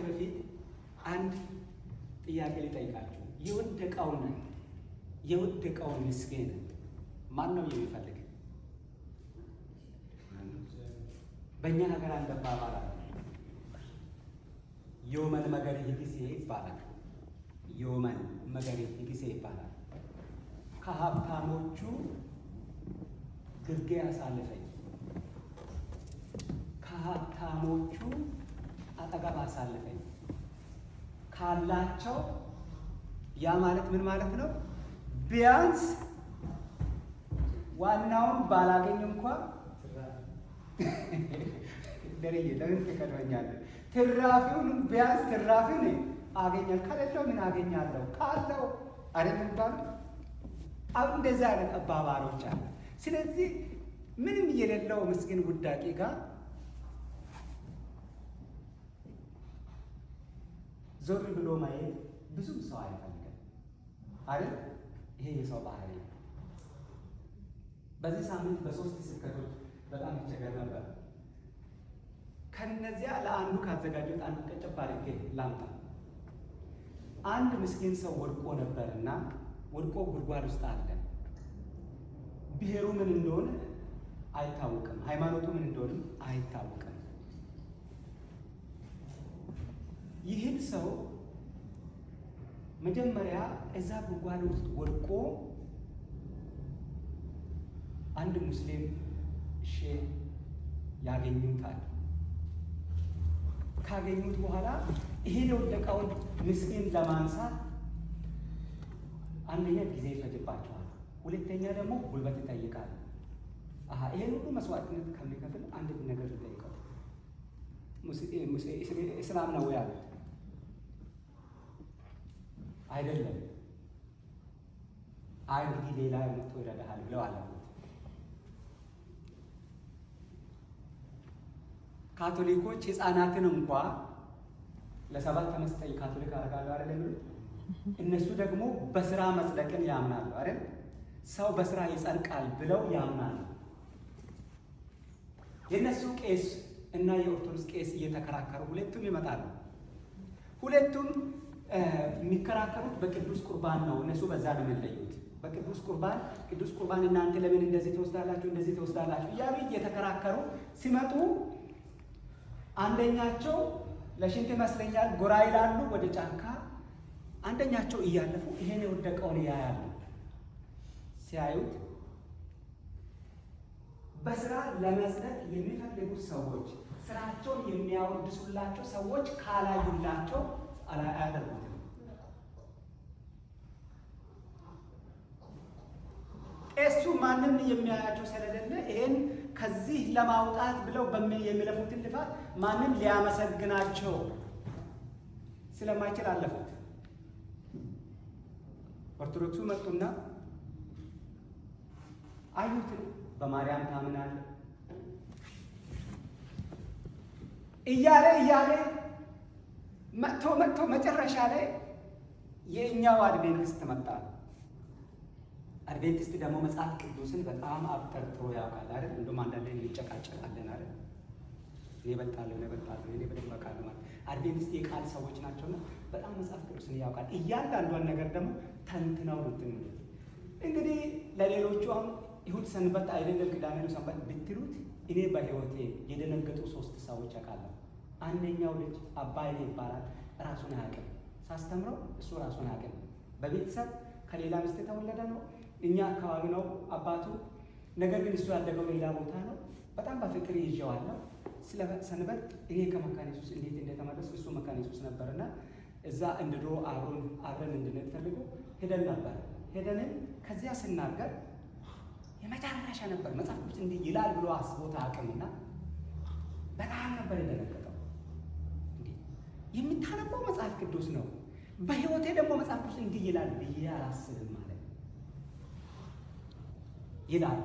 በፊት አንድ ጥያቄ ልጠይቃችሁ። የወደቀውን ምስኪን ማን ነው የሚፈልግ? በእኛ ሀገር አንድ አባባል አለ። የወመን መገር ይግሴ ይባላል። የወመን መገር ይግሴ ይባላል። ከሀብታሞቹ ግርጌ አሳልፈኝ፣ ከሀብታሞቹ አጠገብ አሳልፈኝ ካላቸው። ያ ማለት ምን ማለት ነው? ቢያንስ ዋናውን ባላገኝ እንኳን ደረዬ ለምን ትቀድመኛለህ? ትራፊውን ቢያንስ ትራፊውን አገኛል። ከሌለው ምን አገኛለሁ? ካለው አይደለም ባል አሁን እንደዛ አይነት አባባሎች አሉ። ስለዚህ ምንም የሌለው ምስኪን ውዳቂ ጋር ዞር ብሎ ማየት ብዙም ሰው አይፈልግም አይደል? ይሄ የሰው ባህሪ ነው። በዚህ ሳምንት በ3 ስብከቶች በጣም ይቸገር ነበር። ከነዚያ ለአንዱ ካዘጋጁት አንዱ ቀጨብ አድርጌ ላምጣ። አንድ ምስኪን ሰው ወድቆ ነበርና ወድቆ ጉድጓድ ውስጥ አለ። ብሔሩ ምን እንደሆነ አይታወቅም፣ ሃይማኖቱ ምን እንደሆነ አይታወቅም። ይህን ሰው መጀመሪያ እዛ ጉድጓድ ውስጥ ወድቆ አንድ ሙስሊም ሼህ ያገኙታል። ካገኙት በኋላ ይሄን የወደቀውን ምስኪን ለማንሳት አንደኛ ጊዜ ይፈጅባቸዋል፣ ሁለተኛ ደግሞ ጉልበት ይጠይቃል። ይሄን ሁሉ መስዋዕትነት ከሚከፍል አንድ ነገር ይጠይቃል። እስላም ነው ያሉት አይደለም። እንግዲህ ሌላ መጥቶ ይረዳሃል ብለው አለፉት። ካቶሊኮች ሕፃናትን እንኳ ለ7 ዓመት ካቶሊክ አደርጋለሁ አይደል የሚሉት፣ እነሱ ደግሞ በስራ መጽደቅን ያምናሉ አይደል? ሰው በስራ ይጸድቃል ብለው ያምናሉ። የእነሱ ቄስ እና የኦርቶዶክስ ቄስ እየተከራከሩ ሁለቱም ይመጣሉ። ሁለቱም የሚከራከሩት በቅዱስ ቁርባን ነው። እነሱ በዛ ነው የሚለዩት። በቅዱስ ቁርባን እናንተ ለምን እንደዚህ ትወስዳላችሁ እንደዚህ ትወስዳላችሁ እያሉ እየተከራከሩ ሲመጡ አንደኛቸው ለሽንት ይመስለኛል ጎራ ይላሉ ወደ ጫካ። አንደኛቸው እያለፉ ይሄን የወደቀውን ያያሉ። ሲያዩት በስራ ለመጽደቅ የሚፈልጉ ሰዎች፣ ስራቸውን የሚያወድሱላቸው ሰዎች ካላዩላቸው አያደርጉትም። ቄሱ ማንም የሚያያቸው ስለሌለ ይሄን ከዚህ ለማውጣት ብለው የሚለፉትን ልፋት ማንም ሊያመሰግናቸው ስለማይችል አለፉት። ኦርቶዶክሱ መጡና አዩት። በማርያም ታምናለህ እያለ መጥቶ መጨረሻ ላይ የእኛው አድቬንቲስት መጣ። አድቬንቲስት ደግሞ መጽሐፍ ቅዱስን በጣም አብጠርጥሮ ያውቃል አይደል? እንደውም አንዳንዴ እንጨቃጨቃለን አይደል? እኔ እበልጣለሁ እኔ በደንብ አውቃለሁ ማለት። አድቬንቲስት የቃል ሰዎች ናቸውና በጣም መጽሐፍ ቅዱስን ያውቃል። እያንዳንዷን ነገር ደግሞ ተንትነው ነው የሚሉት። እንግዲህ ለሌሎቹ አሁን ይሁድ ሰንበት አይደለም ቅዳሜ ነው ሰንበት ብትሉት፣ እኔ በህይወቴ የደነገጡ 3 ሰዎች አውቃለሁ። አንደኛው ልጅ አባይ ይባላል። ራሱን አያውቅም። ሳስተምረው እሱ ራሱን አያውቅም። በቤተሰብ ከሌላ ሚስት የተወለደ ነው። እኛ አካባቢ ነው አባቱ። ነገር ግን እሱ ያደገው ሌላ ቦታ ነው። በጣም በፍቅር ይዤዋለሁ። ስለ ሰንበት እኔ ከመካነ ኢየሱስ እንዴት እንደተመለስኩ እሱ መካነ ኢየሱስ ነበርና እዛ እንደ ድሮ አብረን እንድንሄድ ፈልጎ ሄደን ነበር። ሄደንም ከዚያ ስናገር የመጨረሻ ነበር መጽሐፍ ቅዱስ እንዲህ ይላል ብሎ አስቦታ አቅምና በጣም ነበር የደነገጠው። የምታነበው መጽሐፍ ቅዱስ ነው፣ በህይወቴ ደግሞ መጽሐፍ ቅዱስ እንዲህ ይላል ብዬ አላስብም ማለት ይላል።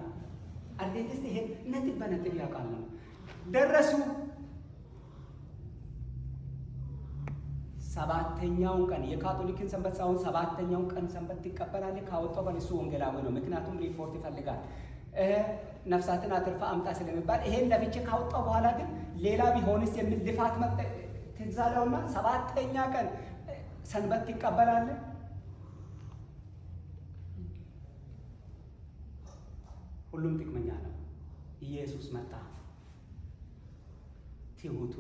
አድቬንቲስት ይሄ ነጥብ በነጥብ ያውቃል ነው። ደረሱ። 7ኛውን ቀን የካቶሊክን ሰንበት ሳይሆን 7ኛውን ቀን ሰንበት ትቀበላለህ። ካወጣው ቀን እሱ ወንጌላዊ ነው። ምክንያቱም ሪፖርት ይፈልጋል። ነፍሳትን አትርፋ አምጣ ስለሚባል ይሄን ለብቻ ካወጣው በኋላ ግን ሌላ ቢሆንስ የሚል ልፋት ትዝ አለውና ሰባተኛ ቀን ሰንበት ትቀበላለህ? ሁሉም ጥቅመኛ ነው። ኢየሱስ መጣ። ትሁቱ፣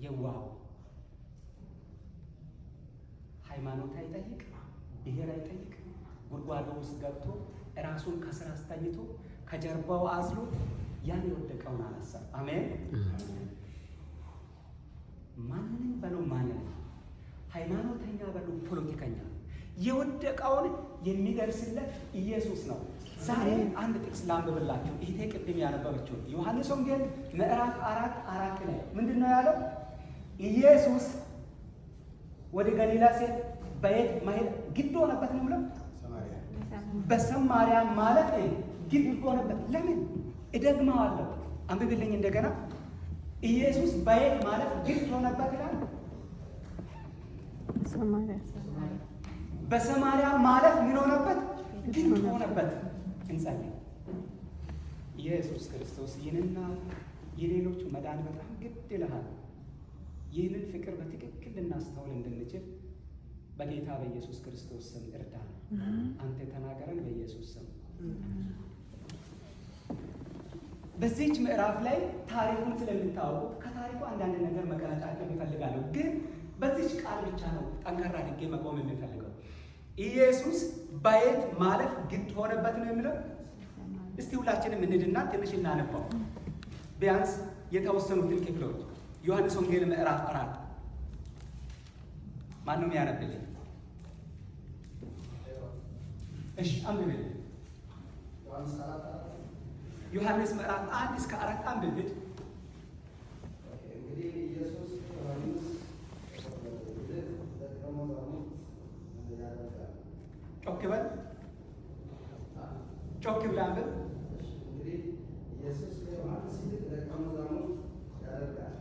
የዋሁ፣ ሃይማኖት አይጠይቅ፣ ብሔር አይጠይቅ፣ ጉድጓዶ ውስጥ ገብቶ ራሱን ከስር አስተኝቶ ከጀርባው አዝሎ ያን የወደቀውን አነሳ። አሜን። ማንንም በለው ማንን፣ ሃይማኖተኛ በለው ፖለቲከኛ፣ የወደቀውን የሚደርስለት ኢየሱስ ነው። ዛሬ አንድ ጥቅስ ላንብብላችሁ። ይሄ ቅድም ያነበበችው ዮሐንስ ወንጌል ምዕራፍ 4:4 ላይ ምንድን ነው ያለው? ኢየሱስ ወደ ገሊላ ሲሄድ በየት መሄድ ግድ ሆነበት ነው ብለው በሰማርያ ማለት ግድ ሆነበት። ለምን? እደግመዋለሁ፣ አንብብልኝ እንደገና። ኢየሱስ በየት ማለት ግድ ሆነበት ይላል። በሰማርያ ማለት ምን ሆነበት? ግድ ሆነበት። እንጸልይ። ኢየሱስ ክርስቶስ ይህንና የሌሎቹ መዳን በጣም ግድ ይልሃል። ይህንን ፍቅር በትክክል ልናስተውል እንድንችል በጌታ በኢየሱስ ክርስቶስ ስም እርዳን። አንተ ተናገረን በኢየሱስ ስም። በዚህች ምዕራፍ ላይ ታሪኩን ስለምታወቁት ከታሪኩ አንዳንድ ነገር መቀላጫቸው ይፈልጋለሁ፣ ግን በዚህች ቃል ብቻ ነው ጠንካራ አድርጌ መቆም የሚፈልገው። ኢየሱስ በየት ማለፍ ግድ ሆነበት ነው የሚለው። እስቲ ሁላችንም እንድና ትንሽ እናነባው፣ ቢያንስ የተወሰኑትን ክፍሎች። ዮሐንስ ወንጌል ምዕራፍ 4 ማንም ያነብልኝ? እሺ አንብብልኝ። ዮሐንስ ምዕራፍ 1 እስከ 4 አንብብልኝ። እንግዲህ ኢየሱስ ዮሐንስ ጮክ በል፣ ጮክ ብለህ አንብብ። እንግዲህ ኢየሱስ ዮሐንስ ይልቅ ደቀ መዛሙርት ያደርጋል፣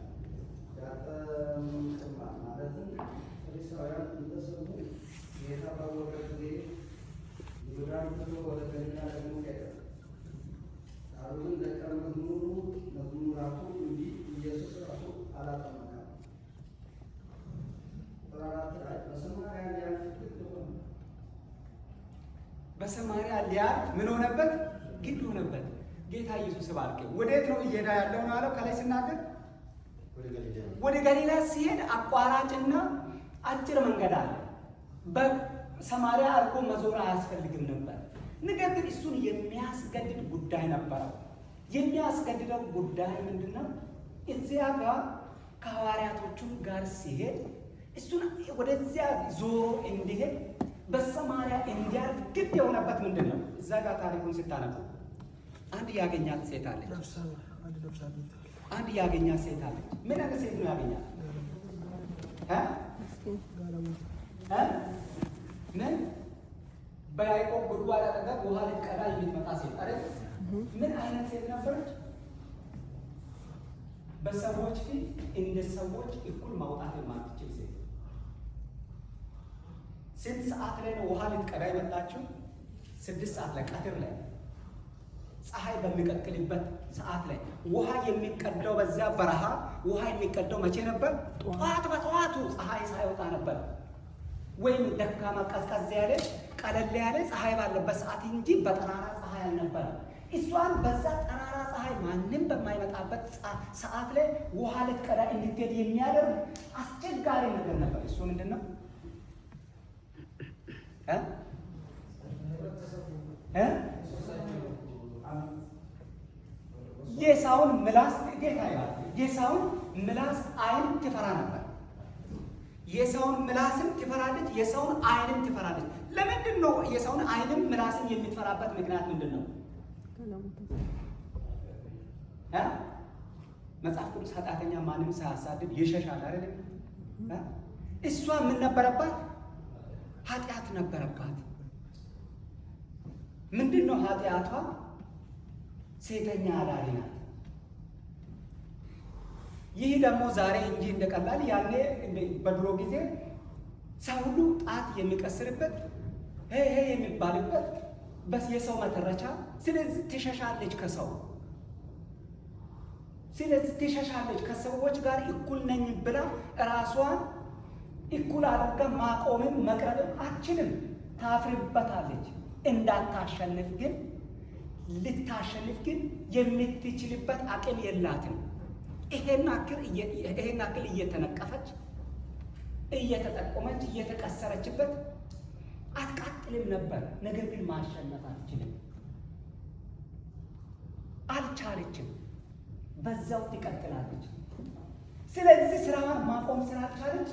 ያጠምቃል። ማለትም ፈሪሳውያን እንደሰሙ ጌታ ባወቀ ጊዜ ይሁዳን ትቶ ወደ ገሊላ ደግሞ ሄደ። ዳሩ ግን ደቀ መዝሙራቱ እንጂ ኢየሱስ ራሱ አላጠመቀም። ቁጥር 4 ላይ በሰማርያ ሊያልፍ ግድ ሆነ። በሰማርያ ሊያልፍ ምን ሆነበት? ግድ ሆነበት። ጌታ ኢየሱስ ባርክ። ወዴት ነው እየሄደ ያለው ነው አለው። ከላይ ስናገር ወደ ገሊላ ሲሄድ አቋራጭና አጭር መንገድ አለ። በሰማርያ አልፎ መዞር አያስፈልግም ነበር። ነገር ግን እሱን የሚያስገድድ ጉዳይ ነበረው። የሚያስገድደው ጉዳይ ምንድን ነው? እዚያ ጋር ከሐዋርያቶቹ ጋር ሲሄድ እሱን ወደዚያ ዞሮ እንዲሄድ በሰማርያ እንዲያልፍ ግድ የሆነበት ምንድን ነው? እዛ ጋር ታሪኩን ስታነቡ አንድ ያገኛት ሴት አለች። አንድ ያገኛት ሴት አለች። ምን አይነት ሴት ነው ያገኛት? ምን በያዕቆብ ጉድጓድ አጠገብ ውሃ ልትቀዳ የምትመጣ ሴት አይደል? ምን አይነት ሴት ነበረች? በሰዎች ፊት እንደ ሰዎች እኩል ማውጣት የማትችል ሴት። ስንት ሰዓት ላይ ነው ውሃ ልትቀዳ የመጣችው? 6 ሰዓት ላይ ቀትር ላይ ፀሐይ በሚቀቅልበት ሰዓት ላይ ውሃ የሚቀዳው በዚያ በረሃ ውሃ የሚቀዳው መቼ ነበር? ጠዋት በጠዋቱ ፀሐይ ሳይወጣ ነበር። ወይም ደካማ ቀዝቀዝ ያለ ቀለል ያለ ፀሐይ ባለበት ሰዓት እንጂ በጠራራ ፀሐይ አልነበረም። እሷን በዛ ጠራራ ፀሐይ ማንም በማይመጣበት ሰዓት ላይ ውሃ ልትቀዳ እንድትሄድ የሚያደርግ አስቸጋሪ ነገር ነበር። እሱ ምንድን ነው? የሰውን ምላስ ጌታ ይላል። የሰውን ምላስ አይን ትፈራ ነበር። የሰውን ምላስም ትፈራለች፣ የሰውን አይንም ትፈራለች። ለምንድን ነው የሰውን አይንም ምላስም የምትፈራበት ምክንያት ምንድን ነው? መጽሐፍ ቅዱስ ኃጢአተኛ ማንም ሳያሳድድ ይሸሻል አይደለም? እሷ ምን ነበረባት? ኃጢአት ነበረባት። ምንድን ነው ኃጢአቷ? ሴተኛ አዳሪ ናት። ይህ ደግሞ ዛሬ እንጂ እንደቀላል ያኔ በድሮ ጊዜ ሰው ሁሉ ጣት የሚቀስርበት ሄ የሚባልበት በስ የሰው መተረቻ። ስለዚህ ትሸሻለች ከሰው። ስለዚህ ትሸሻለች። ከሰዎች ጋር እኩል ነኝ ብላ ራሷን እኩል አድርጋ ማቆምም መቅረብም አትችልም። ታፍርበታለች። እንዳታሸንፍ ግን ልታሸንፍ ግን የምትችልበት አቅም የላትም። ይሄን አክል እየተነቀፈች እየተጠቆመች እየተቀሰረችበት አትቃጥልም ነበር። ነገር ግን ማሸነፍ አትችልም፣ አልቻለችም። በዛው ትቀጥላለች። ስለዚህ ስራዋን ማቆም ስላልቻለች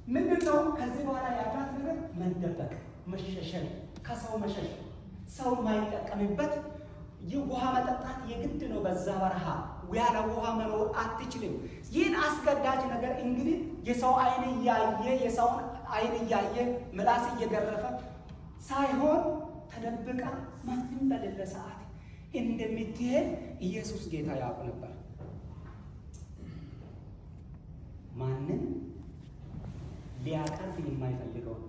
ምንድነው ከዚህ በኋላ ያላት ነገር? መደበቅ፣ መሸሸግ፣ ከሰው መሸሽ፣ ሰው ማይጠቀምበት ውሃ መጠጣት የግድ ነው። በዛ በረሃ ያለ ውሃ መኖር አትችልም። ይህን አስገዳጅ ነገር እንግዲህ የሰው አይን እያየ የሰውን አይን እያየ ምላስ እየገረፈ ሳይሆን ተደብቃ ማንም በሌለ ሰዓት እንደምትሄድ ኢየሱስ ጌታ ያውቅ ነበር። ማንም ሊያቀርብ የማይፈልገውን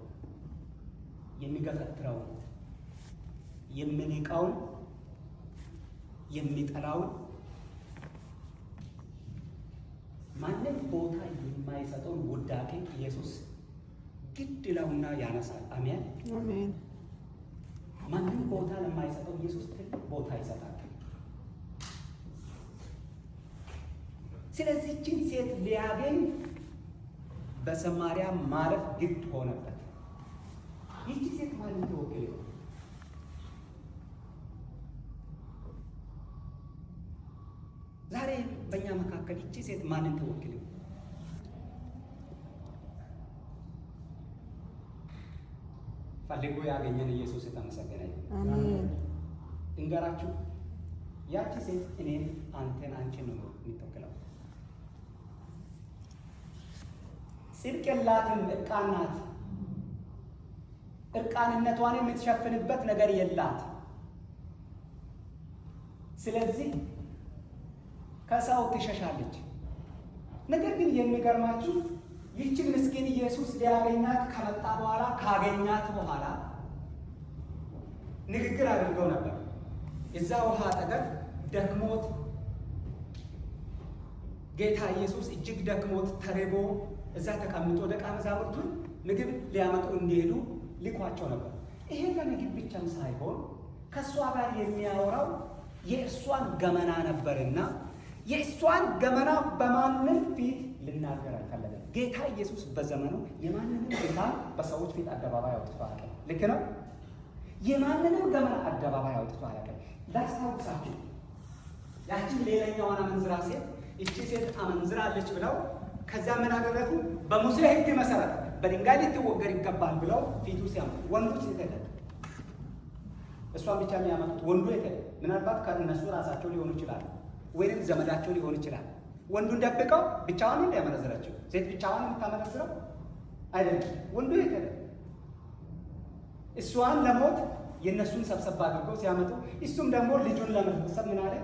የሚገፈትረውን የሚንቀውን የሚጠላውን ማንም ቦታ የማይሰጠውን ውዳቄ ኢየሱስ ግድ ይለውና ያነሳል። አሜን አሜን። ማንም ቦታ ለማይሰጠው ኢየሱስ ትልቅ ቦታ ይሰጣል። ስለዚህ ይህችን ሴት ሊያገኝ በሰማርያ ማለፍ ግድ ሆነበት። ይህቺ ሴት ማንን ትወክል? ዛሬ በእኛ መካከል ይህቺ ሴት ማንን ትወክል? ፈልጎ ያገኘን ኢየሱስ የተመሰገነ ይሁን። እንገራችሁ፣ ያቺ ሴት እኔን፣ አንተን፣ አንቺን ነው የምትወክለው። ጽድቅ የላትም፣ እርቃን ናት። እርቃንነቷን የምትሸፍንበት ነገር የላት። ስለዚህ ከሰው ትሸሻለች። ነገር ግን የሚገርማችሁ ይህችን ምስኪን ኢየሱስ ሊያገኛት ከመጣ በኋላ ካገኛት በኋላ ንግግር አድርገው ነበር። እዛ ውሃ አጠገብ ደክሞት ጌታ ኢየሱስ እጅግ ደክሞት ተርቦ እዛ ተቀምጦ ደቀ መዛሙርቱን ምግብ ሊያመጡ እንዲሄዱ ልኳቸው ነበር። ይሄ ለምግብ ብቻም ሳይሆን ከእሷ ጋር የሚያወራው የእሷን ገመና ነበርና የእሷን ገመና በማንም ፊት ልናገር አልፈለገም። ጌታ ኢየሱስ በዘመኑ የማንንም ጌታ በሰዎች ፊት አደባባይ አውጥቶ አያውቅም። ልክ ነው። የማንንም ገመና አደባባይ አውጥቶ አያውቅም። ላስታውሳችሁ፣ ያችን ሌላኛዋን አመንዝራ ሴት እቺ ሴት አመንዝራለች ብለው ከዛ ምን አደረጉ? በሙሴ ሕግ መሰረት በድንጋይ ልትወገር ይገባል ብለው ፊቱ ሲያመጡ ወንዱ ሴት ሄደ። እሷን ብቻ የሚያመጡት ወንዱ ሄደ። ምናልባት ከእነሱ ራሳቸው ሊሆኑ ይችላል፣ ወይም ዘመዳቸው ሊሆን ይችላል። ወንዱን ደብቀው ብቻዋን እንደ ያመነዝረችው ሴት ብቻዋን የምታመነዝረው አይደለም። ወንዱ ሄደ። እሷን ለሞት የእነሱን ሰብሰባ አድርገው ሲያመጡ እሱም ደግሞ ልጁን ለመሰብ ምን አለ?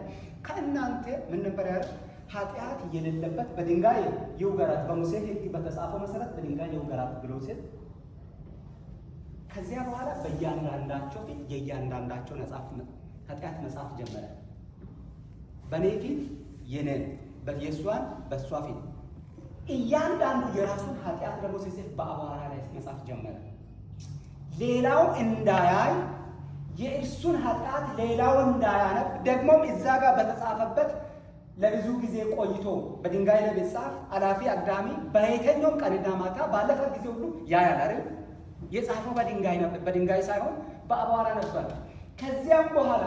ከእናንተ ምን ነበር ያለ? ኃጢአት የሌለበት በድንጋይ ይውገራት፣ በሙሴ ሕግ በተጻፈው መሰረት በድንጋይ ይውገራት ብሎ ሲል ከዚያ በኋላ በእያንዳንዳቸው ፊት የእያንዳንዳቸው ኃጢአት መጽሐፍ ጀመረ። በእኔ ፊት የኔን፣ የእሷን በእሷ ፊት እያንዳንዱ የራሱን ኃጢአት ደግሞ ሲጽፍ በአቧራ ላይ መጽሐፍ ጀመረ። ሌላው እንዳያይ የእርሱን ኃጢአት ሌላው እንዳያነብ ደግሞም እዛ ጋር በተጻፈበት ለብዙ ጊዜ ቆይቶ በድንጋይ ላይ ቢጻፍ አላፊ አግዳሚ በየትኛውም ቀንና ማታ ባለፈ ጊዜ ሁሉ ያያል አይደል? የጻፈው በድንጋይ ሳይሆን በአቧራ ነበር። ከዚያም በኋላ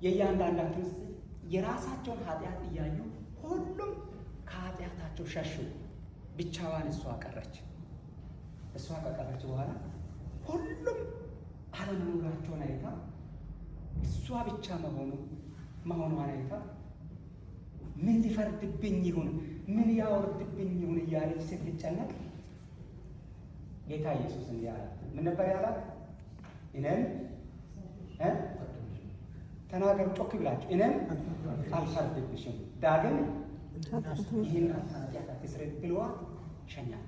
የእያንዳንዳቸው የራሳቸውን ኃጢአት እያዩ ሁሉም ከኃጢአታቸው ሸሹ። ብቻዋን እሷ ቀረች። እሷ ከቀረች በኋላ ሁሉም አለመኖራቸውን አይታ እሷ ብቻ መሆኗን አይታ ምን ሊፈርድብኝ ይሁን፣ ምን ያወርድብኝ ይሁን እያለች ስትጨነቅ ጌታ ኢየሱስ እንዲህ አላት። ምን ነበር ያላት? እኔም ተናገሩ ጮክ ብላችሁ፣ እኔም አልፈርድብሽም፣ ዳግም ይህን ኃጢአት አትስሪ ብሏት ሸኛት።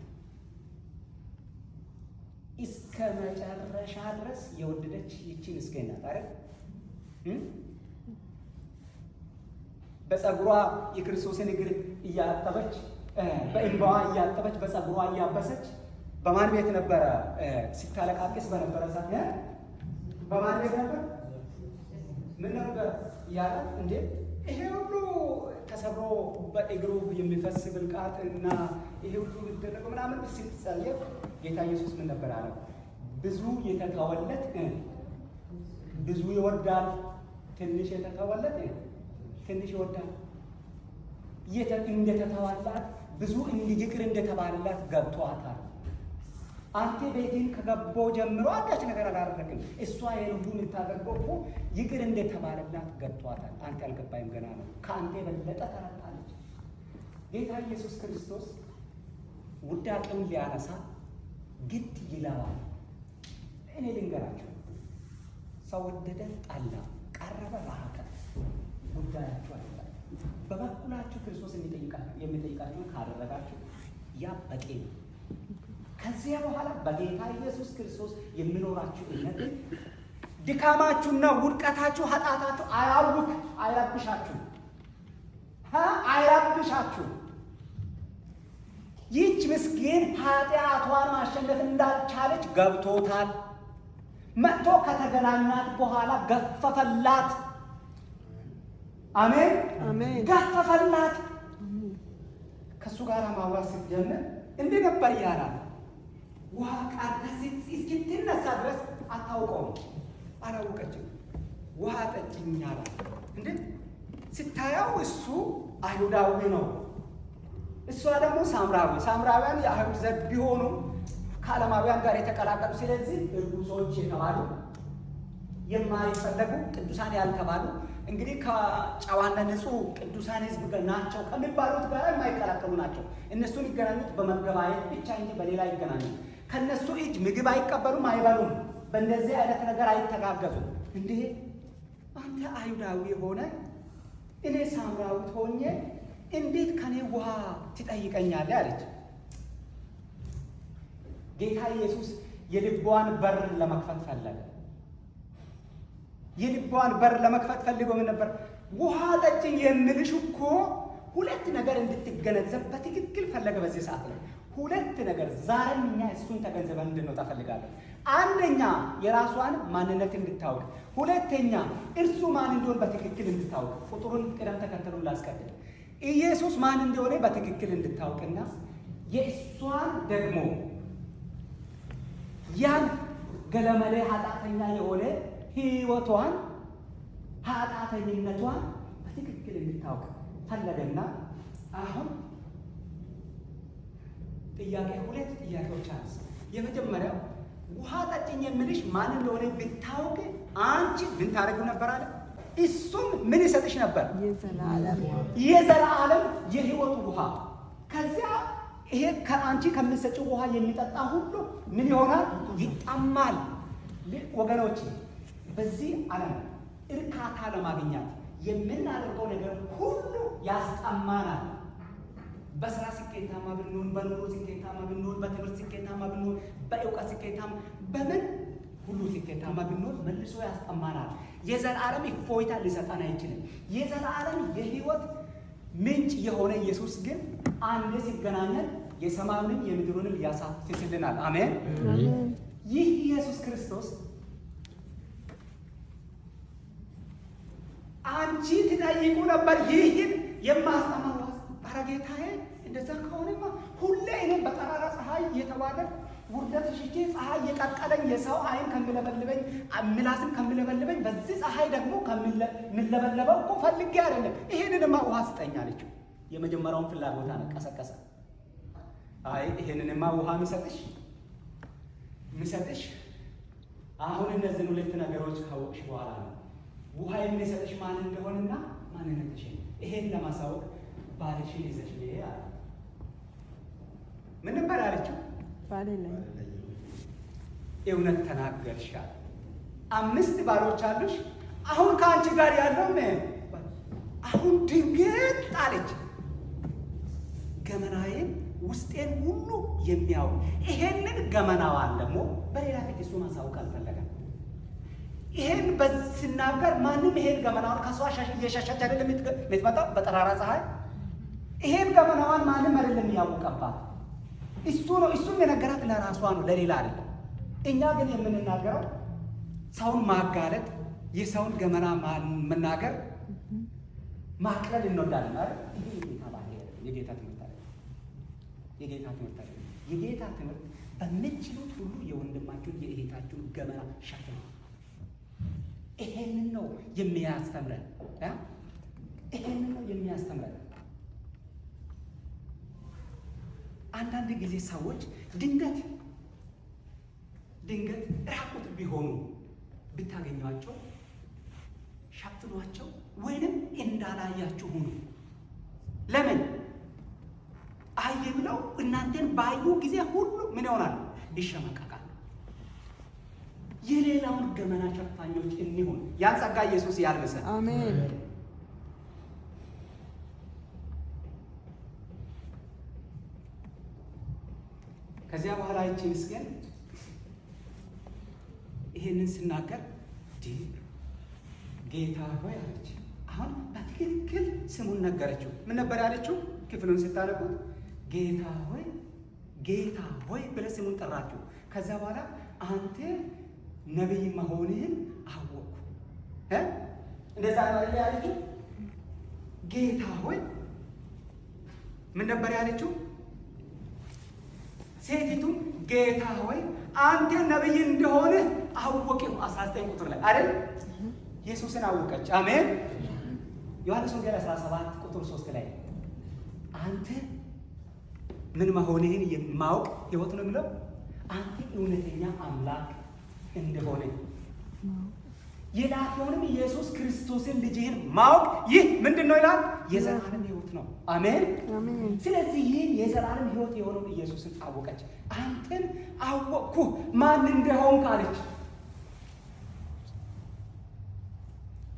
እስከ መጨረሻ ድረስ የወደደች ይቺ ምስኪን ናት አይደል? በፀጉሯ የክርስቶስን እግር እያጠበች በእንባዋ እያጠበች በፀጉሯ እያበሰች በማን ቤት ነበረ ሲታለቃቅስ በነበረ ሰዓት በማን ቤት ነበር? ምን ነበር ያለ እንዴ? ይሄ ሁሉ ተሰብሮ በእግሩ የሚፈስ ብልቃጥ እና ይሄ ሁሉ የሚደረገው ምናምን ሲጸየፍ ጌታ ኢየሱስ ምን ነበር አለ? ብዙ የተተወለት ብዙ ይወዳል፣ ትንሽ የተተወለት ትንሽ ይወዳል። እንደተተዋላት ብዙ ይቅር እንደተባለላት ገብቷታል። አንተ ቤትን ከገባው ጀምሮ አንዳች ነገር አላደረግም። እሷ የሁሉ የምታደርገው እኮ ይቅር እንደተባለላት ገብቷታል። አንተ አልገባይም ገና ነው። ከአንተ የበለጠ ተረድታለች። ጌታ ኢየሱስ ክርስቶስ ውዳቄውን ሊያነሳ ግድ ይለዋል። እኔ ልንገራችሁ፣ ሰው ወደደ፣ ጠላ፣ ቀረበ፣ ራቀ ጉዳያችሁ አይደለም። በበኩላችሁ ክርስቶስ የሚጠይቃችሁን ካደረጋችሁ ያ በቂ ነው። ከዚያ በኋላ በጌታ ኢየሱስ ክርስቶስ የሚኖራችሁ እምነት ድካማችሁና ውድቀታችሁ ኃጢአታችሁ አይረብሻችሁ። ይህች ምስኪን ኃጢአቷን ማሸነፍ እንዳልቻለች ገብቶታል። መጥቶ ከተገናኛት በኋላ ገፈፈላት። አሜን አሜን። ገፈፈላት። ከእሱ ጋር ማውራት ስትጀምር እንዲህ ነበር ያላል። ውሃ ቃል እስኪትነሳ ድረስ አታውቀውም፣ አላወቀችም። ውሃ ጠጭኝ አላት። እንዴ ስታየው እሱ አይሁዳዊ ነው፣ እሷ ደግሞ ሳምራዊ። ሳምራውያን የአይሁድ ዘር ቢሆኑ ከዓለማውያን ጋር የተቀላቀሉ፣ ስለዚህ እርጉዞች የተባሉ የማይፈለጉ ቅዱሳን ያልተባሉ እንግዲህ ከጨዋና ንጹሕ ቅዱሳን ሕዝብ ናቸው ከሚባሉት ጋር የማይቀላቀሉ ናቸው። እነሱን ይገናኙት በመገባየት ብቻ እንጂ በሌላ ይገናኙ። ከነሱ እጅ ምግብ አይቀበሉም፣ አይበሉም። በእንደዚህ አይነት ነገር አይተጋገዙም። እንዴ አንተ አይሁዳዊ ሆነ እኔ ሳምራዊት ሆኜ እንዴት ከኔ ውሃ ትጠይቀኛለህ? አለች። ጌታ ኢየሱስ የልቧን በር ለመክፈት ፈለገ። የልቧን በር ለመክፈት ፈልጎ ምን ነበር? ውሃ ጠጭኝ የምልሽ እኮ ሁለት ነገር እንድትገነዘብ በትክክል ፈለገ። በዚህ ሰዓት ላይ ሁለት ነገር ዛሬም እኛ እሱን ተገንዘበን እንድንወጣ ፈልጋለሁ። አንደኛ የራሷን ማንነት እንድታውቅ፣ ሁለተኛ እርሱ ማን እንደሆነ በትክክል እንድታውቅ። ቁጥሩን ቅደም ተከተሉን ላስቀድም። ኢየሱስ ማን እንደሆነ በትክክል እንድታውቅና የእሷን ደግሞ ያን ገለመሌ ኃጢአተኛ የሆነ ሕይወቷን ኃጢአተኝነቷን በትክክል እንድታውቅ ፈለገና አሁን ሁለት ጥያቄዎች አነሳ። የመጀመሪያው ውሃ ጠጭኝ የምልሽ ማን እንደሆነ ብታውቅ አንቺ ምን ታደርጊው ነበር አለ። እሱም ምን ይሰጥሽ ነበር? የዘላለም የሕይወቱ ውሃ። ከዚያ ይሄ ከአንቺ ከምትሰጪው ውሃ የሚጠጣ ሁሉ ምን ይሆናል? ይጠማል። ወገኖች በዚህ ዓለም እርካታ ለማግኘት የምናደርገው ነገር ሁሉ ያስጠማናል። በስራ ስኬታማ ብንሆን፣ በኑሮ ስኬታማ ብንሆን፣ በትምህርት ስኬታማ ብንሆን፣ በእውቀት ስኬታማ በምን ሁሉ ስኬታማ ብንሆን መልሶ ያስጠማናል። የዘላለም እፎይታ ሊሰጠን አይችልም። የዘላለም የሕይወት ምንጭ የሆነ ኢየሱስ ግን አንድ ሲገናኘን የሰማዩንም የምድሩንም ያሳፍስልናል። አሜን። ይህ ኢየሱስ ክርስቶስ አንቺ ትጠይቁ ነበር ይህን የማስጠማ ኧረ ጌታዬ እንደዛ ከሆነማ ሁሌ እኔ በጠራራ ፀሐይ እየተዋረድኩ ውርደት ሽቼ ፀሐይ የቀቀለኝ የሰው ዓይን ከሚለበልበኝ ምላስም ከሚለበልበኝ በዚህ ፀሐይ ደግሞ ከምለበለበው እኮ ፈልጌ አይደለም፣ ይሄንንማ ውሃ ስጠኝ አለችው። የመጀመሪያውን ፍላጎት ቀሰቀሰ። አይ ይሄንንማ ውሃ ምሰጥሽ አሁን እነዚህን ሁለት ነገሮች ካወቅሽ በኋላ ነው። ውሃ የሚሰጥሽ ማን እንደሆነና ማንነትሽን ይሄን ለማሳወቅ ባልሽን ይዘሽ ነይ አለ። ምን ነበር አለችው? እውነት ተናገርሻል። 5 ባሎች አሉሽ። አሁን ከአንቺ ጋር ያለው አሁን ድንገት አለች። ገመናዬን ውስጤን ሁሉ የሚያውቅ ይሄንን ገመናዋን ደግሞ በሌላ ፊት እሱ ማሳወቅ አልፈለገም። ይሄን በስናገር ማንም ይሄን ገመናዋን ከሷ እየሸሸች አይደለም የምትመጣው በጠራራ ፀሐይ። ይሄን ገመናዋን ማንም አይደለም ያውቀባት፣ እሱ ነው። እሱም የነገራት ለራሷ ነው፣ ለሌላ አይደለም። እኛ ግን የምንናገረው ሰውን ማጋለጥ፣ የሰውን ገመና መናገር፣ ማቅለል እንወዳለን አይደል? ይሄ የጌታ ባህሪ አይደለም። የጌታ ትምህርት አይደለም። የጌታ ትምህርት አይደለም። የጌታ ትምህርት በምትችሉት ሁሉ የወንድማችሁን የእህታችሁን ገመና ሸፍኑ። ይሄንን ነው የሚያስተምረን። ይሄንን ነው የሚያስተምረን። አንዳንድ ጊዜ ሰዎች ድንገት ራቁት ቢሆኑ ብታገኟቸው ሸፍኗቸው፣ ወይንም እንዳላያችሁ ሁኑ። ለምን አየ ብለው እናንተን ባዩ ጊዜ ሁሉ ምን ይሆናል? ይሸመቀቃል። የሌላውን ገመና ሸፋኞች እንሁን። ያን ጸጋ ኢየሱስ ያልብሰን። አሜን። ከዚያ በኋላ ይህች ምስኪን ይሄንን ስናገር ጌታ ሆይ አለች። አሁን በትክክል ስሙን ነገረችው። ምን ነበር ያለችው? ክፍሉን ስታነቡት ጌታ ሆይ ብለህ ስሙን ጠራችው። ከዛ በኋላ አንተ ነቢይ መሆንህን አወቅኩ። እንደዛ ነው ያለችው። ጌታ ሆይ ምን ነበር ያለችው? ሴቲቱም ጌታ ሆይ አንተ ነቢይ እንደሆነ አወቅሁ። 19 ቁጥር ላይ አይደል? ኢየሱስን አወቀች። አሜን። ዮሐንስ ወንጌል 17 ቁጥር 3 ላይ አንተ ምን መሆንህን የማውቅ ሕይወት ነው የሚለው። አንተ እውነተኛ አምላክ እንደሆነ የላከውንም ኢየሱስ ክርስቶስን ልጅህን ማወቅ ይህ ምንድን ነው ይላል? የዘላለም ሕይወት ነው። አሜን። ስለዚህ ይህን የዘላለም ሕይወት የሆነው ኢየሱስን አወቀች። አንተን አወቅኩ ማን እንደሆንክ አለች።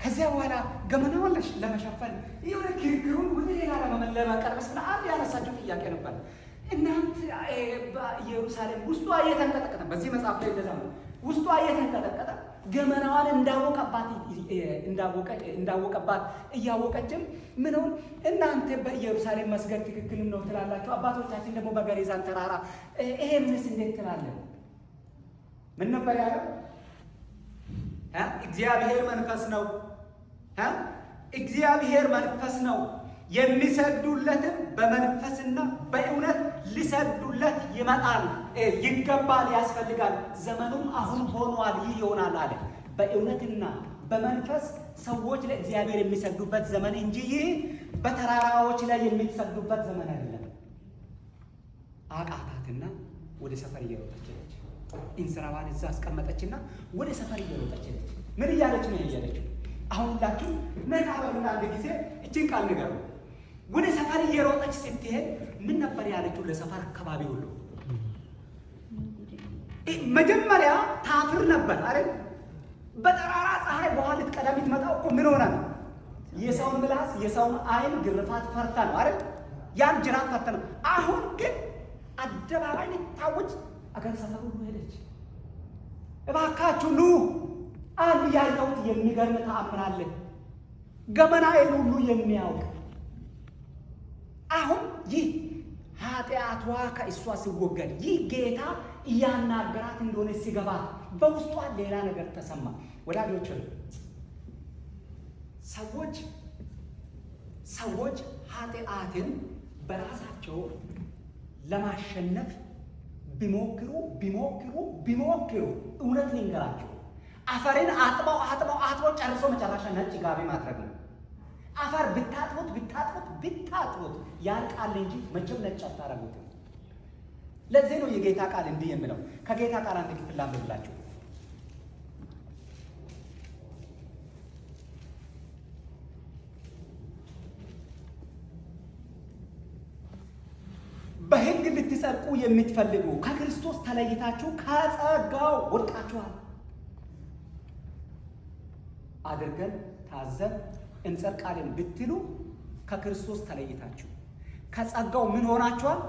ከዚያ በኋላ ገመናዋን ለመሸፈን የሆነ ክርክሩን ወደ ሌላ ለመቀልበስ አንድ ያነሳቸው ጥያቄ ነበር። እናንተ በኢየሩሳሌም ውስጧ እየተንቀጠቀጠ፣ በዚህ መጽሐፍ ላይ እንደዛ ነው፣ ውስጧ እየተንቀጠቀጠ ገመናዋን እንዳወቀባት እያወቀችም ምንሆን እናንተ በኢየሩሳሌም መስገድ ትክክል ነው ትላላችሁ፣ አባቶቻችን ደግሞ በገሪዛን ተራራ ይሄ ምንስ እንዴት ትላለን? ምን ነበር ያለው? እግዚአብሔር መንፈስ ነው፣ እግዚአብሔር መንፈስ ነው፣ የሚሰግዱለትም በመንፈስና በእውነት ሊሰግዱለት ይመጣል፣ ይገባል፣ ያስፈልጋል፣ ዘመኑም አሁን ሆኗል፣ ይህ ይሆናል አለ። በእውነትና በመንፈስ ሰዎች ለእግዚአብሔር የሚሰግዱበት ዘመን እንጂ ይህ በተራራዎች ላይ የሚሰግዱበት ዘመን አይደለም። አቃታትና ወደ ሰፈር እየሮጠች ሄደች። እንስራዋን እዛ አስቀመጠችና ወደ ሰፈር እየሮጠች ሄደች። ምን እያለች ነው ያለችው? አሁን ሁላችሁ መቃበሉን አንድ ጊዜ እችን ቃል ንገሩ። ወደ ሰፈር እየሮጠች ስትሄድ ምን ነበር ያለችው? ለሰፈር አካባቢ ሁሉ መጀመሪያ ታፍር ነበር አይደል? በጠራራ ፀሐይ በኋላ ልትቀደም የምትመጣው እኮ ምን ሆነ ነው? የሰውን ምላስ የሰውን ዓይን ግርፋት ፈርታ ነው አይደል? ያን ጅራት ፈርታ ነው። አሁን ግን አደባባይ ልታውጅ አገር ሰፈር ሁሉ ሄደች። እባካችሁ ኑ፣ አንድ ያየሁት የሚገርም ተአምር አለ፣ ገመናዬን ሁሉ የሚያውቅ። አሁን ይህ ኃጢአቷ ከእሷ ሲወገድ ይህ ጌታ እያናገራት እንደሆነ ሲገባት በውስጧ ሌላ ነገር ተሰማ። ወዳጆች ሰዎች ኃጢአትን በራሳቸው ለማሸነፍ ቢሞክሩ እውነት ልንገራቸው፣ አፈርን አጥበው ጨርሶ መጨረሻ ነጭ ጋቢ ማድረግ ነው። አፈር ብታጥቡት ያልቃል እንጂ መቼም ነጭ አታረጉትም። ለዚህ ነው የጌታ ቃል እንዲህ የሚለው። ከጌታ ቃል አንድ ክፍል ላንብብላችሁ። በሕግ ልትጸድቁ የምትፈልጉ ከክርስቶስ ተለይታችሁ ከጸጋው ወድቃችኋል። አድርገን ታዘን እንጸድቃለን ብትሉ ከክርስቶስ ተለይታችሁ ከጸጋው ምን ሆናችኋል?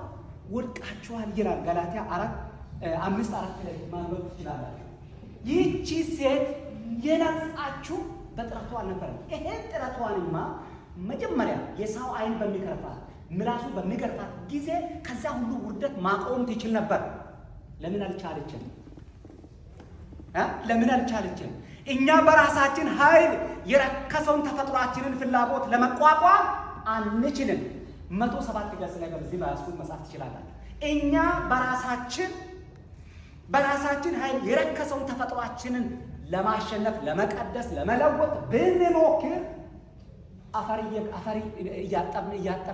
ወድቃችኋል ይላል። ገላትያ 4:5-4 ላይ ማንበብ ትችላላችሁ። ይህቺ ሴት የነጻችው በጥረቷ አልነበረም። ይሄን ጥረቷንማ መጀመሪያ የሰው ዓይን በሚገርፋት ምላሱ በሚገርፋት ጊዜ ከዛ ሁሉ ውርደት ማቆም ትችል ነበር። ለምን አልቻለችም? ለምን አልቻለችም? እኛ በራሳችን ኃይል የረከሰውን ተፈጥሯችንን ፍላጎት ለመቋቋም አንችልም። 107 ገጽ ላይ በዚህ በያዝኩት መጽሐፍ ትችላላችሁ። እኛ በራሳችን ኃይል የረከሰውን ተፈጥሯችንን ለማሸነፍ፣ ለመቀደስ፣ ለመለወጥ ብንሞክር አፈር እያጠብን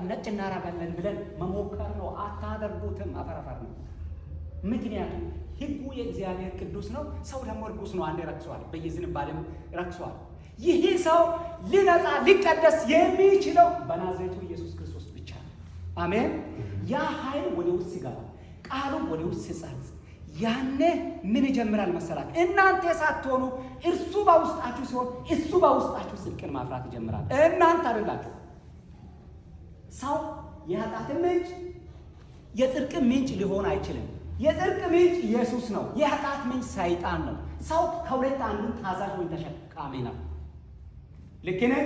ነጭ እናደርጋለን ብለን መሞከር ነው። አታደርጉትም። አፈር ነው። ምክንያቱም ሕጉ የእግዚአብሔር ቅዱስ ነው። ሰው ደግሞ ርኩስ ነው። አንዴ ረክሷል፣ በየዝንባሌም ረክሷል። ይህ ሰው ሊነጻ ሊቀደስ የሚችለው በናዝሬቱ ኢየሱስ ክርስቶስ ብቻ ነው። አሜን። ያ ኃይል ወደ ውስጥ ሲገባ፣ ቃሉም ወደ ውስጥ ሲጸንስ፣ ያኔ ምን ይጀምራል መሰላት? እናንተ ሳትሆኑ እርሱ በውስጣችሁ ሲሆን እሱ በውስጣችሁ ጽድቅን ማፍራት ይጀምራል። እናንተ አይደላችሁ። ሰው የኃጢአትን ምንጭ የጽድቅ ምንጭ ሊሆን አይችልም። የጽድቅ ምንጭ ኢየሱስ ነው። የኃጢአት ምንጭ ሰይጣን ነው። ሰው ከሁለት አንዱን ታዛዥ ወይም ተሸካሚ ነው። ልክ ነኝ?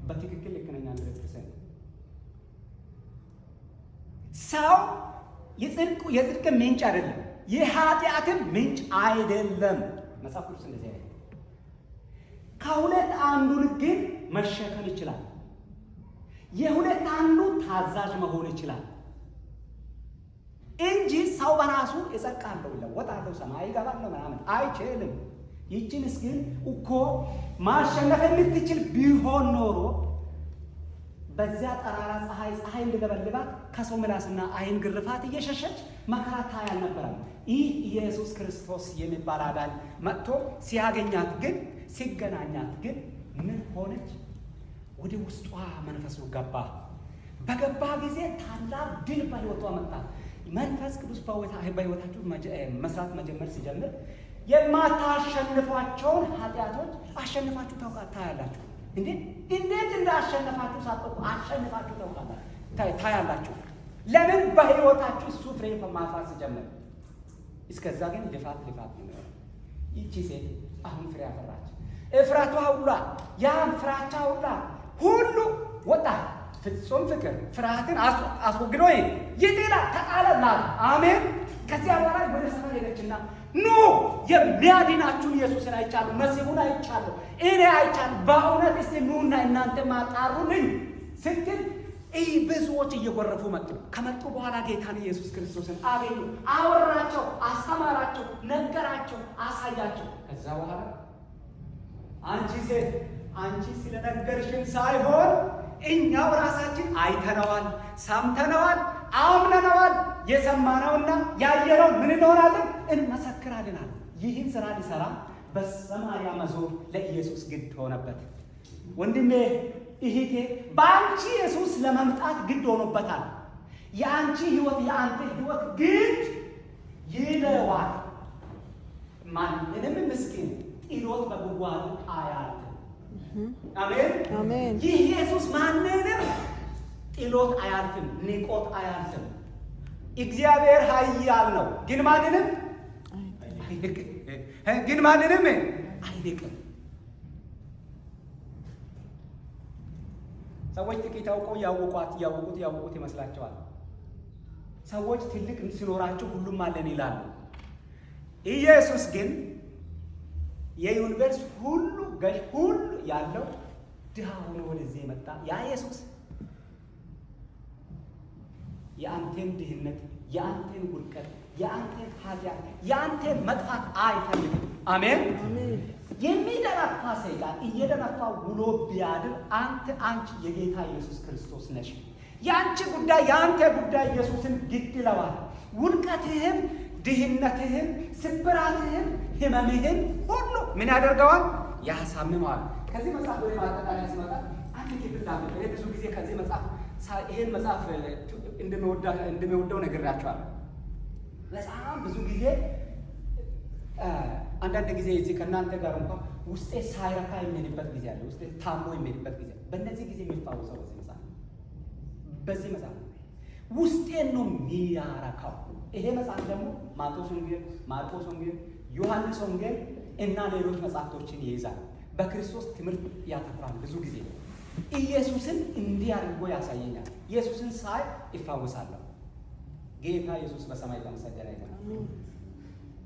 በትክክል ልክ ነኝ። 100% ሰው የጽድቅ ምንጭ አይደለም፣ የኃጢአትም ምንጭ አይደለም። መጽሐፍ ቅዱስ እንደዚህ አይደለም። ከሁለት አንዱን ግን መሸከም ይችላል። የሁለት አንዱ ታዛዥ መሆን ይችላል እንጂ ሰው በራሱ እጸድቃለሁ፣ እለወጣለሁ፣ ሰማይ እገባለሁ ምናምን አይችልም። ይህችንስ ግን እኮ ማሸነፍ የምትችል ቢሆን ኖሮ በዚያ ጠራራ ፀሐይ እንደደበልባት ከሰው ምላስና ዓይን ግርፋት እየሸሸች መከራ ታይ አልነበረም። ይህ ኢየሱስ ክርስቶስ የሚባል አዳኝ መጥቶ ሲገናኛት ግን ምን ሆነች? ወደ ውስጧ መንፈሱ ገባ። በገባ ጊዜ ታላቅ ድል በሕይወቷ መጣ። መንፈስ ቅዱስ በሕይወታችሁ መስራት መጀመር ሲጀምር የማታሸንፏቸውን ኃጢአቶች አሸንፋችሁ ታያላችሁ። እንዴት እንዳሸነፋችሁ ሳትቆ አሸንፋችሁ ታያላችሁ። ለምን? በሕይወታችሁ እሱ ፍሬ ማፍራት ሲጀምር። እስከዛ ግን ልፋት ነው። ይቺ ሴት አሁን ፍሬ አፈራች። እፍረቷ ሁላ ያን ፍራቻ ሁሉ ወጣ። ፍጹም ፍቅር ፍርሃትን አስወግዶ ይጥላ ተቃለላት። አሜን። ከዚያ በኋላ ወደ ሰፈር ሄደችና ኑ የሚያድናችሁን ኢየሱስን አይቻለሁ፣ መሲሁን አይቻለሁ፣ እኔ አይቻለሁ፣ በእውነት እስቲ ኑና እናንተ ማጣሩልኝ ስትል ብዙዎች እየጎረፉ መጡ። ከመጡ በኋላ ጌታን ኢየሱስ ክርስቶስን አገኙ። አወራቸው፣ አስተማራቸው፣ ነገራቸው፣ አሳያቸው። ከዛ በኋላ አንቺ ሴት አንቺ ስለነገርሽን ሳይሆን እኛው ራሳችን አይተነዋል፣ ሰምተነዋል፣ አምነነዋል። የሰማነውና ያየነው ምን እንሆናለን? እንመሰክራለን አለ። ይህን ስራ ሊሰራ በሰማርያ መዞር ለኢየሱስ ግድ ሆነበት። ወንድሜ እህቴ፣ በአንቺ ኢየሱስ ለመምጣት ግድ ሆኖበታል። የአንቺ ህይወት የአንተ ህይወት ግድ ይለዋል። ማንንም ምስኪን ጥሎት በጉድጓዱ አያልፍም። አሜን። ይህ ኢየሱስ ማንንም ጥሎት አያልፍም፣ ንቆት አያልፍም። እግዚአብሔር ኃያል ነው፣ ግን ማንንም አይንቅም። ሰዎች ጥቂት አውቀው ያወቁት ይመስላቸዋል። ሰዎች ትልቅ ሲኖራቸው ሁሉም አለን ይላሉ። ኢየሱስ ግን የዩኒቨርስ ሁሉ ገዥ ሁሉ ያለው ድሃ ሆኖ ወደዚህ የመጣ ያ ኢየሱስ የአንተን ድህነት፣ የአንተን ውድቀት፣ የአንተን ኃጢአት፣ የአንተን መጥፋት አይፈልግም። አሜን። የሚደነፋ ሰይጣን እየደነፋ ውሎ ቢያድር አንቺ የጌታ ኢየሱስ ክርስቶስ ነሽ። የአንቺ ጉዳይ የአንተ ጉዳይ ኢየሱስን ግድ ይለዋል። ውድቀትህም፣ ድህነትህም፣ ስብራትህም፣ ህመምህም ሁሉ ምን ያደርገዋል? ያሳምመዋል። ከዚህ መጽሐፍ ወደ ማጠቃለያ ሲመጣ አንድ ክፍል ላለ ብዙ ጊዜ ከዚህ መጽሐፍ ይሄን መጽሐፍ እንደሚወደው ነግራቸዋለሁ። በጣም ብዙ ጊዜ አንዳንድ ጊዜ እዚህ ከእናንተ ጋር እንኳን ውስጤ ሳይረካ የሚሄድበት ጊዜ አለ። ውስጤ ታሞ የሚሄድበት ጊዜ። በእነዚህ ጊዜ የሚፋወሰው በዚህ መጽሐፍ ውስጤን ነው የሚያረካው። ይሄ መጽሐፍ ደግሞ ማርቆስ ወንጌል፣ ዮሐንስ ወንጌል እና ሌሎች መጽሐፍቶችን ይይዛል። በክርስቶስ ትምህርት ያተኩራል። ብዙ ጊዜ ኢየሱስን እንዲህ አድርጎ ያሳየኛል። ኢየሱስን ሳይ ይፋወሳለሁ። ጌታ ኢየሱስ በሰማይ የተመሰገነ ይሁን።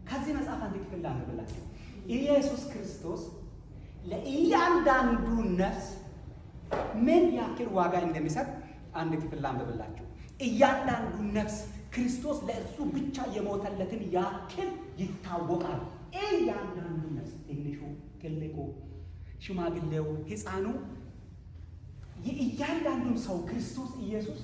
ከዚህ መጽሐፍ አንድ ክፍል ላንብብላችሁ። ኢየሱስ ክርስቶስ ለእያንዳንዱ ነፍስ ምን ያክል ዋጋ እንደሚሰጥ አንድ ክፍል ላንብብላችሁ። እያንዳንዱ ነፍስ ክርስቶስ ለእርሱ ብቻ የሞተለትን ያክል ይታወቃል። እያንዳንዱ ነፍስ፣ ትንሹ፣ ትልቁ፣ ሽማግሌው፣ ሕፃኑ፣ የእያንዳንዱን ሰው ክርስቶስ ኢየሱስ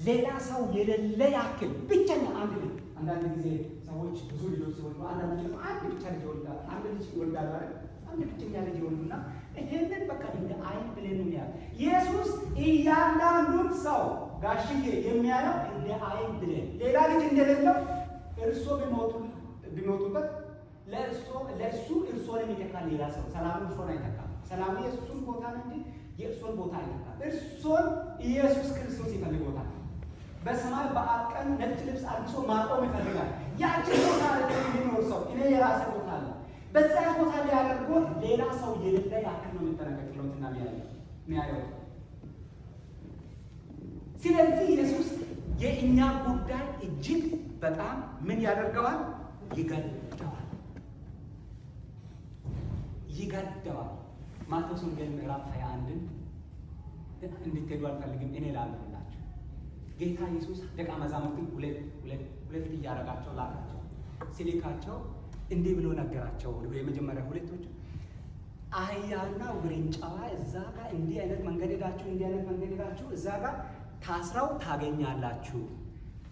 ሌላ ሰው የሌለ ያክል ብቸኛ አንድ ልጅ። አንዳንድ ጊዜ ሰዎች ብዙ ልጆች ሲወልዱ አንዳንድ ልጅ አንድ ብቻ ልጅ ይወልዳል። አንድ ልጅ ይወልዳል ማለት አንድ ብቸኛ ልጅ ይወልዱና ይሄንን በቃ እንደ አይን ብሌን ነው የሚያየው። ኢየሱስ እያንዳንዱን ሰው ጋሽዬ የሚያየው እንደ አይን ብሌን፣ ሌላ ልጅ እንደሌለው እርሶ ቢሞቱበት ለእሱ እርሶን የሚተካ ሌላ ሰው ሰላሙ እርሶን አይተካም። ሰላሙ የእሱን ቦታ ነው እንጂ የእርሶን ቦታ አይተካም። እርሶን ኢየሱስ ክርስቶስ ይፈልጎታል። በሰማይ በአብ ቀን ነጭ ልብስ አልብሶ ማቆም ይፈልጋል። ያችን ቦታ የሚኖር ሰው እኔ የራሴ ቦታ አለ፣ በዛ ቦታ ሊያደርጎት ሌላ ሰው የሌለ ያክል ነው የሚጠነቀቅለትና የሚያየው። ስለዚህ ኢየሱስ የእኛ ጉዳይ እጅግ በጣም ምን ያደርገዋል? ይገደዋል። ማቴዎስ ወንጌል ምዕራፍ 21ን እንድትሄዱ አልፈልግም፣ እኔ ላንብብላችሁ። ጌታ ኢየሱስ ደቀ መዛሙርትን ሁለት እያደረጋቸው ላካቸው። ሲልካቸው እንዲህ ብሎ ነገራቸው። የመጀመሪያ ሁለቶቹ አህያና ውርንጫዋ እዛ ጋር እንዲህ አይነት መንገድ ሄዳችሁ እዛ ጋር ታስረው ታገኛላችሁ፣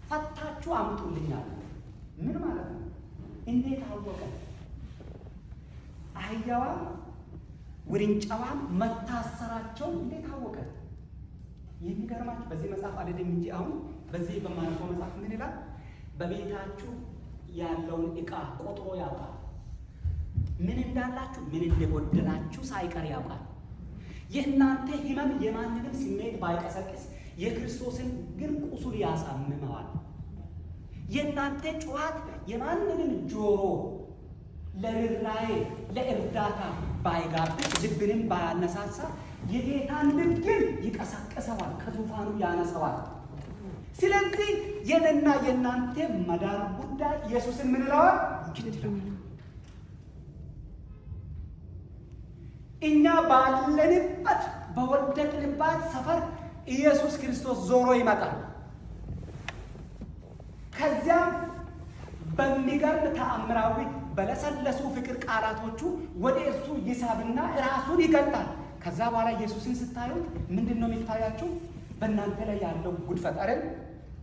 ፈታችሁ አምጡልኛል። ምን ማለት ነው? እንዴት አወቀ? አህያዋ ውርንጫዋን መታሰራቸው እንዴት አወቀ? የሚገርማችሁ በዚህ መጽሐፍ አይደለም እንጂ አሁን በዚህ በማነበው መጽሐፍ ምን ይላል? በቤታችሁ ያለውን ዕቃ ቆጥሮ ያውቃል። ምን እንዳላችሁ ምን እንደጎደላችሁ ሳይቀር ያውቃል። የእናንተ ሕመም የማንንም ስሜት ባይቀሰቅስ የክርስቶስን ግን ቁስል ያሳምመዋል። የእናንተ ጩኸት የማንንም ጆሮ ለርኅራኄ ለእርዳታ ባይጋብዝ ልብንም ባያነሳሳ የጌታን ልብ ግን ይቀሰቅሰዋል፣ ከዙፋኑ ያነሰዋል። ስለዚህ የኔና የእናንተ መዳን ጉዳይ ኢየሱስን ምን ይለዋል? እኛ ባለንበት በወደቅንባት ሰፈር ኢየሱስ ክርስቶስ ዞሮ ይመጣል። ከዚያም በሚገርም ተአምራዊ በለሰለሱ ፍቅር ቃላቶቹ ወደ እርሱ ይሳብና ራሱን ይገልጣል። ከዛ በኋላ ኢየሱስን ስታዩት ምንድን ነው የሚታያችሁ? በእናንተ ላይ ያለው ጉድፈት አይደል?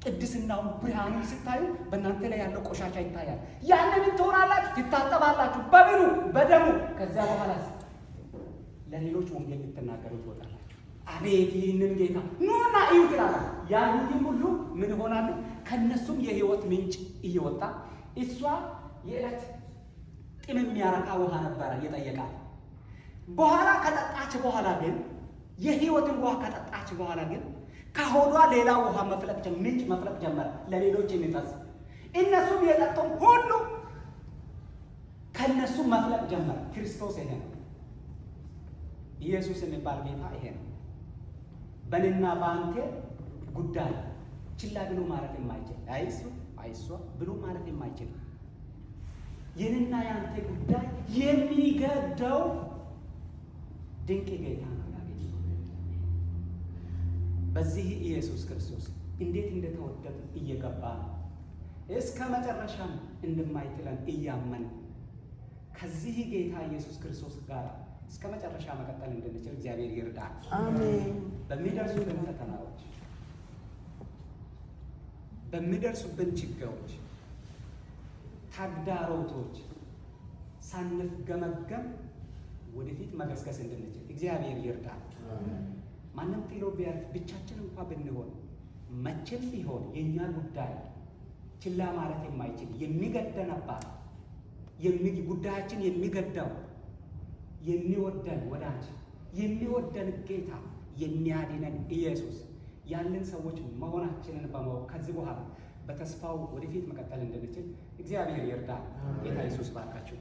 ቅድስናውን ብርሃኑን ስታዩ በእናንተ ላይ ያለው ቆሻሻ ይታያል። ያንን ትሆናላችሁ፣ ትታጠባላችሁ በምኑ? በደሙ። ከዚያ በኋላ ለሌሎች ወንጌል ልትናገሩ ትወጣላችሁ። አቤት ይህንን ጌታ ኑና እዩ ትላላችሁ። ያሉትም ሁሉ ምን ይሆናሉ? ከእነሱም የሕይወት ምንጭ እየወጣ እሷ የዕለት ጥም የሚያረካ ውሃ ነበረ የጠየቃት። በኋላ ከጠጣች በኋላ ግን የሕይወትን ውሃ ከጠጣች በኋላ ግን ከሆዷ ሌላ ውሃ ምንጭ መፍለቅ ጀመረ፣ ለሌሎች የሚፈስ። እነሱም የጠጡም ሁሉ ከእነሱ መፍለቅ ጀመረ። ክርስቶስ ይሄ ነው። ኢየሱስ የሚባል ጌታ ይሄ ነው። በእኔና በአንተ ጉዳይ ችላ ብሎ ማለፍ የማይችል አይሷ ብሎ ማለፍ የማይችል የኔና የአንተ ጉዳይ የሚገደው ድንቅ ጌታ ነው። በዚህ ኢየሱስ ክርስቶስ እንዴት እንደተወደደ እየገባ ነው። እስከ መጨረሻም እንደማይጥለን እያመን ከዚህ ጌታ ኢየሱስ ክርስቶስ ጋር እስከ መጨረሻ መቀጠል እንድንችል እግዚአብሔር ይርዳል። አሜን። በሚደርሱብን ፈተናዎች፣ በሚደርሱብን ችግሮች፣ ተግዳሮቶች ሳንፍገመገም ወደፊት መገስገስ እንድንችል እግዚአብሔር ይርዳል። ማንም ጥሎ ቢያልፍ ብቻችን እንኳን ብንሆን መቼም ቢሆን የእኛ ጉዳይ ችላ ማለት የማይችል የሚገደን አባት ጉዳያችን የሚገደው የሚወደን ወዳጅ የሚወደን ጌታ የሚያድነን ኢየሱስ ያለን ሰዎች መሆናችንን በማወቅ ከዚህ በኋላ በተስፋው ወደፊት መቀጠል እንድንችል እግዚአብሔር ይርዳል። ጌታ ኢየሱስ ባርካችሁ።